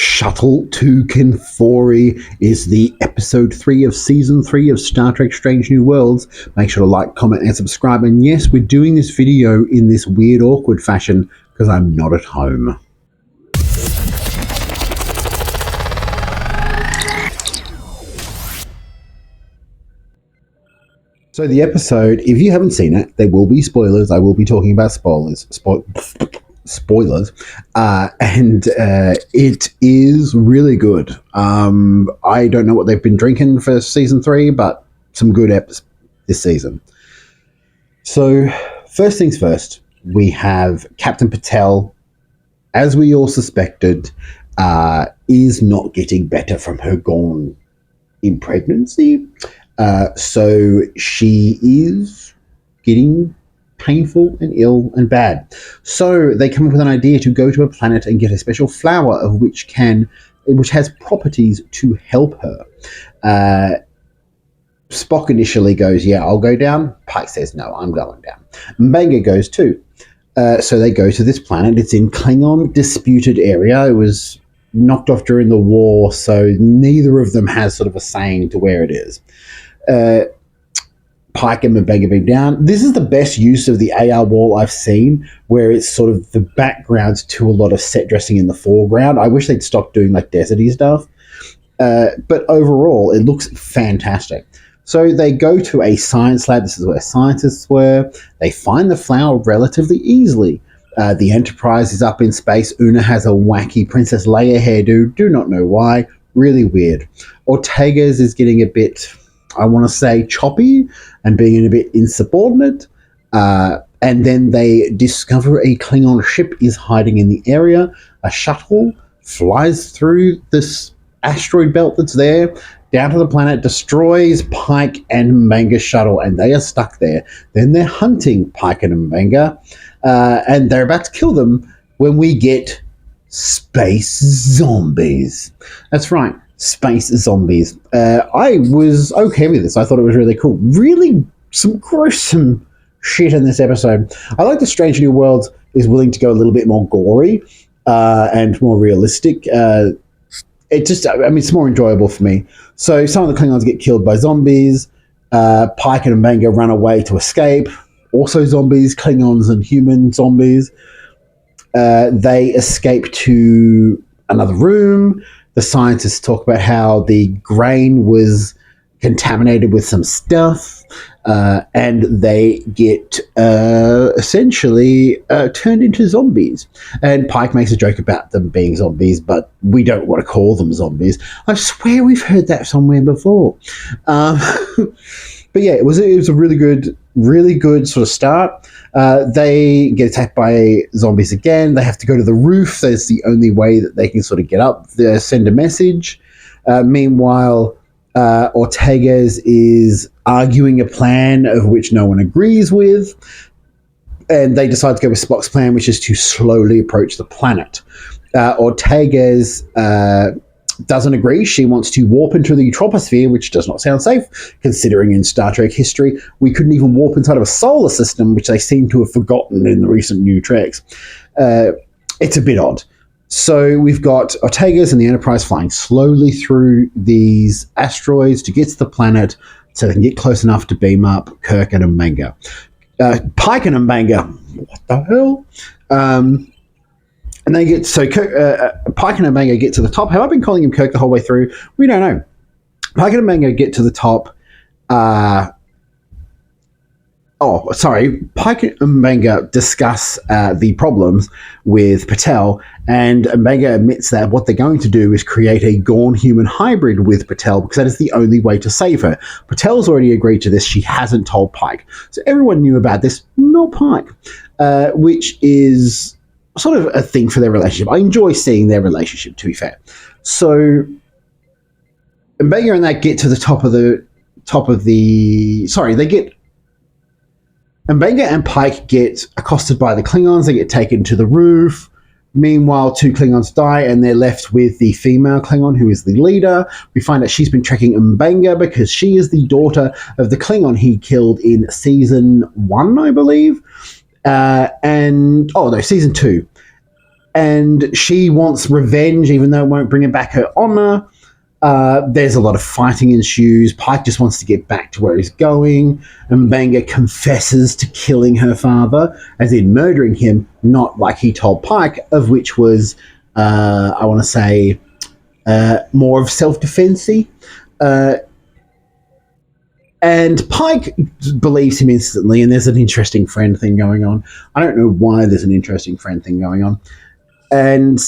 Shuttle to Kenfori is the episode 3 of season 3 of Star Trek Strange New Worlds. Make sure to like, comment, and subscribe. And yes, we're doing this video in this weird, awkward fashion because I'm not at home. So the episode, if you haven't seen it, there will be spoilers. I will be talking about spoilers. And it is really good. I don't know what they've been drinking for season 3, but some good eps this season. So first things first, we have Captain Patel, as we all suspected, is not getting better from her gone in pregnancy. So she is getting painful and ill and bad. So they come up with an idea to go to a planet and get a special flower of which has properties to help her. Spock initially goes, yeah, I'll go down. Pike says, no, I'm going down. M'Benga goes too. So they go to this planet. It's in Klingon disputed area. It was knocked off during the war, so neither of them has sort of a saying to where it is. Pike and M'Benga beam down. This is the best use of the AR wall I've seen, where it's sort of the background to a lot of set dressing in the foreground. I wish they'd stop doing like deserty stuff. But overall, it looks fantastic. So they go to a science lab. This is where scientists were. They find the flower relatively easily. The Enterprise is up in space. Una has a wacky Princess Leia hairdo. Do not know why. Really weird. Ortega's is getting a bit, I want to say, choppy and being a bit insubordinate. And then they discover a Klingon ship is hiding in the area. A shuttle flies through this asteroid belt that's there, down to the planet, destroys Pike and M'Benga's shuttle, and they are stuck there. Then they're hunting Pike and M'Benga, and they're about to kill them when we get space zombies. That's right. Space zombies. I was okay with this. I thought it was really cool. Really some gruesome shit in this episode. I like the Strange New Worlds is willing to go a little bit more gory and more realistic. It's more enjoyable for me. So some of the Klingons get killed by zombies. Pike and M'Benga run away to escape. Also zombies, Klingons and human zombies. They escape to another room. The scientists talk about how the grain was contaminated with some stuff, and they get essentially turned into zombies. And Pike makes a joke about them being zombies, but we don't want to call them zombies. I swear we've heard that somewhere before. But yeah, it was a really good sort of start. They get attacked by zombies again. They have to go to the roof. That's the only way that they can sort of get up there, send a message. Meanwhile, Ortega's is arguing a plan of which no one agrees with. And they decide to go with Spock's plan, which is to slowly approach the planet. Ortega's doesn't agree. She wants to warp into the troposphere, which does not sound safe, considering in Star Trek history, we couldn't even warp inside of a solar system, which they seem to have forgotten in the recent new Treks. It's a bit odd. So we've got Ortega's and the Enterprise flying slowly through these asteroids to get to the planet so they can get close enough to beam up Kirk and M'Benga. Pike and M'Benga, what the hell? And they get, so Pike and M'Benga get to the top. Have I been calling him Kirk the whole way through? We don't know. Pike and M'Benga get to the top. Pike and M'Benga discuss the problems with Patel, and M'Benga admits that what they're going to do is create a Gorn-human hybrid with Patel because that is the only way to save her. Patel's already agreed to this. She hasn't told Pike. So everyone knew about this, not Pike, which is sort of a thing for their relationship. I enjoy seeing their relationship, to be fair. So M'Benga and that get to the M'Benga and Pike get accosted by the Klingons. They get taken to the roof. Meanwhile, 2 Klingons die, and they're left with the female Klingon, who is the leader. We find out she's been tracking M'Benga because she is the daughter of the Klingon he killed in season 1, I believe. Season 2. and she wants revenge, even though it won't bring her back her honor. There's a lot of fighting ensues. Pike just wants to get back to where he's going. And Mbanga confesses to killing her father, as in murdering him, not like he told Pike, of which was, I want to say, more of self-defense-y. And Pike believes him instantly, and there's an interesting friend thing going on. I don't know why there's an interesting friend thing going on. And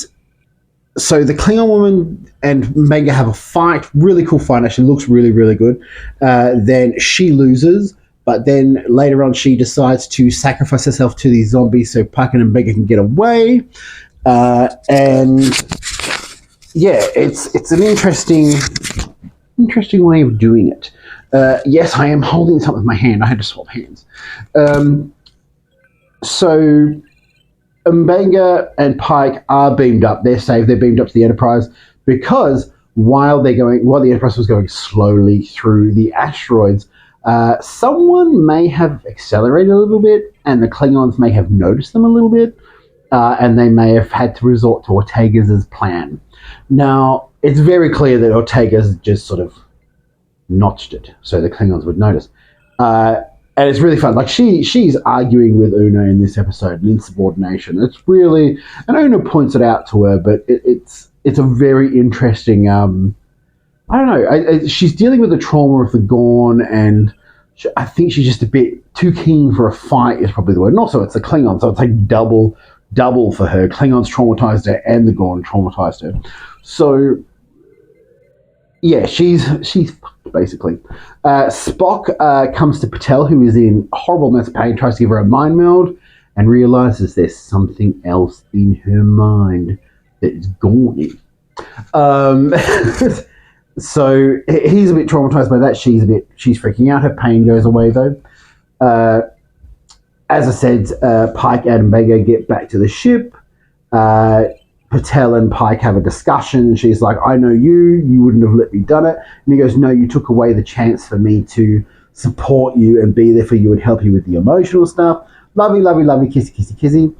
so the Klingon woman and Mega have a fight, really cool fight, actually looks really, really good. Then she loses, but then later on she decides to sacrifice herself to these zombies so Pike and Mega can get away. And yeah, it's an interesting way of doing it. Yes, I am holding something with my hand. I had to swap hands. So Mbanga and Pike are beamed up. They're saved. They're beamed up to the Enterprise because while the Enterprise was going slowly through the asteroids, someone may have accelerated a little bit, and the Klingons may have noticed them a little bit, and they may have had to resort to Ortega's plan. Now, it's very clear that Ortega's just sort of notched it so the Klingons would notice. And it's really fun. Like she's arguing with Una in this episode, in insubordination. It's really, and Una points it out to her, but it's a very interesting. I don't know. She's dealing with the trauma of the Gorn, and I think she's just a bit too keen for a fight. Is probably the word. And also, it's the Klingon, so it's like double for her. Klingons traumatized her, and the Gorn traumatized her. So yeah, she's basically. Spock comes to Patel, who is in horrible amounts of pain, tries to give her a mind meld, and realizes there's something else in her mind that is gone. So he's a bit traumatized by that. She's freaking out. Her pain goes away though. As I said, Pike and Mbanga get back to the ship. Patel and Pike have a discussion. She's like, I know you wouldn't have let me done it. And he goes, no, you took away the chance for me to support you and be there for you and help you with the emotional stuff. Lovey, lovey, lovey, kissy, kissy, kissy.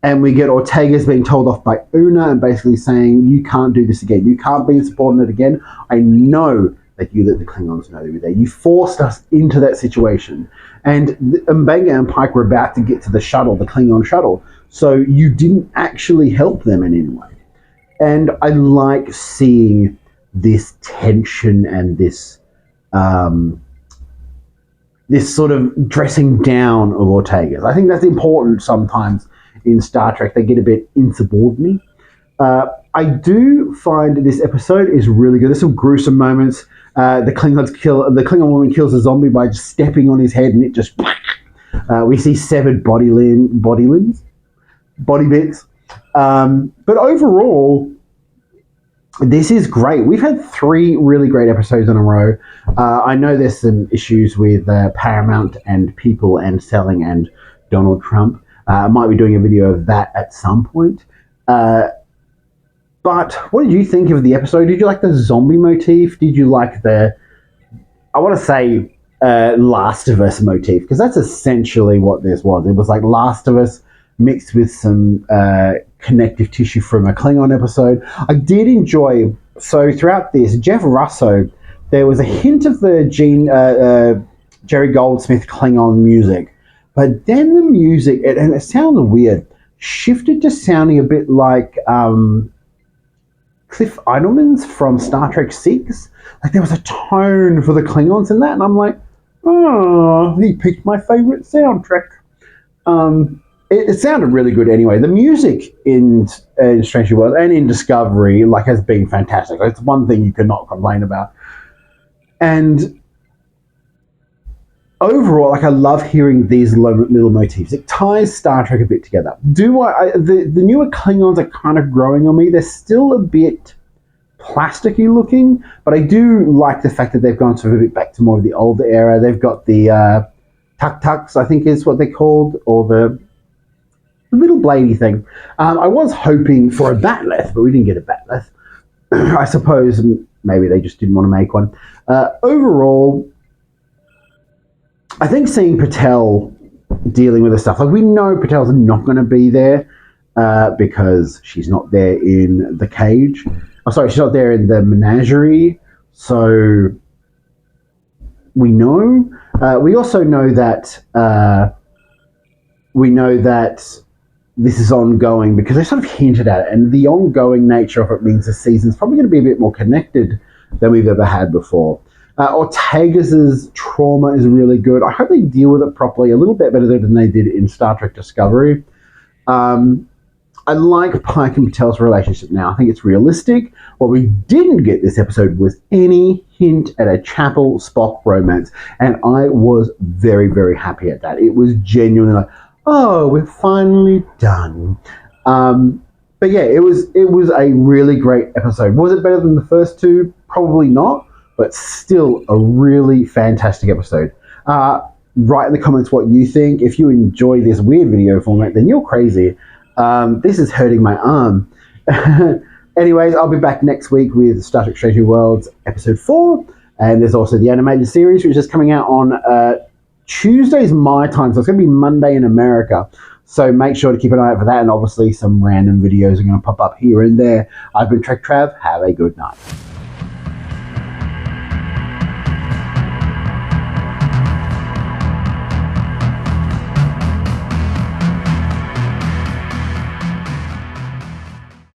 And we get Ortega's being told off by Una and basically saying, you can't do this again. You can't be insubordinate again. I know that you let the Klingons know they were there. You forced us into that situation. And Mbanga and Pike were about to get to the shuttle, the Klingon shuttle. So you didn't actually help them in any way. And I like seeing this tension and this sort of dressing down of Ortega's. I think that's important sometimes in Star Trek. They get a bit insubordinate. I do find this episode is really good. There's some gruesome moments. The Klingon woman kills a zombie by just stepping on his head, and it just we see severed body bits. But overall, this is great. We've had 3 really great episodes in a row. I know there's some issues with Paramount and people and selling and Donald Trump. I might be doing a video of that at some point. But what did you think of the episode? Did you like the zombie motif? Did you like the, I want to say, Last of Us motif? Because that's essentially what this was. It was like Last of Us mixed with some connective tissue from a Klingon episode. I did enjoy, so throughout this, Jeff Russo, there was a hint of the Jerry Goldsmith Klingon music, but then the music, and it sounded weird, shifted to sounding a bit like Cliff Idleman's from Star Trek 6. Like there was a tone for the Klingons in that, and I'm like, oh, he picked my favorite soundtrack. It sounded really good anyway. The music in Strange New Worlds and in Discovery has been fantastic. It's one thing you cannot complain about. And overall, I love hearing these little motifs. It ties Star Trek a bit together. The newer Klingons are kind of growing on me. They're still a bit plasticky looking, but I do like the fact that they've gone sort of a bit back to more of the older era. They've got the tuk-tuks, I think is what they're called, or the little bladey thing. I was hoping for a batleth, but we didn't get a batleth. I suppose maybe they just didn't want to make one. Overall, I think seeing Patel dealing with the stuff, we know Patel's not going to be there. because she's not there in the cage. Oh, sorry, she's not there in the menagerie. So we know. We also know that this is ongoing because they sort of hinted at it, and the ongoing nature of it means the season's probably going to be a bit more connected than we've ever had before. Ortega's trauma is really good. I hope they deal with it properly, a little bit better than they did in Star Trek Discovery. I like Pike and Patel's relationship now. I think it's realistic. What we didn't get this episode was any hint at a Chapel Spock romance, and I was very, very happy at that. It was genuinely like, oh, we're finally done. But yeah, it was a really great episode. Was it better than the first two? Probably not, but still a really fantastic episode. Write in the comments what you think. If you enjoy this weird video format, then you're crazy. This is hurting my arm. Anyways, I'll be back next week with Star Trek Strange New Worlds episode 4, and there's also the animated series, which is coming out on Tuesday's my time, so it's going to be Monday in America. So make sure to keep an eye out for that, and obviously some random videos are going to pop up here and there. I've been Trek Trav. Have a good night.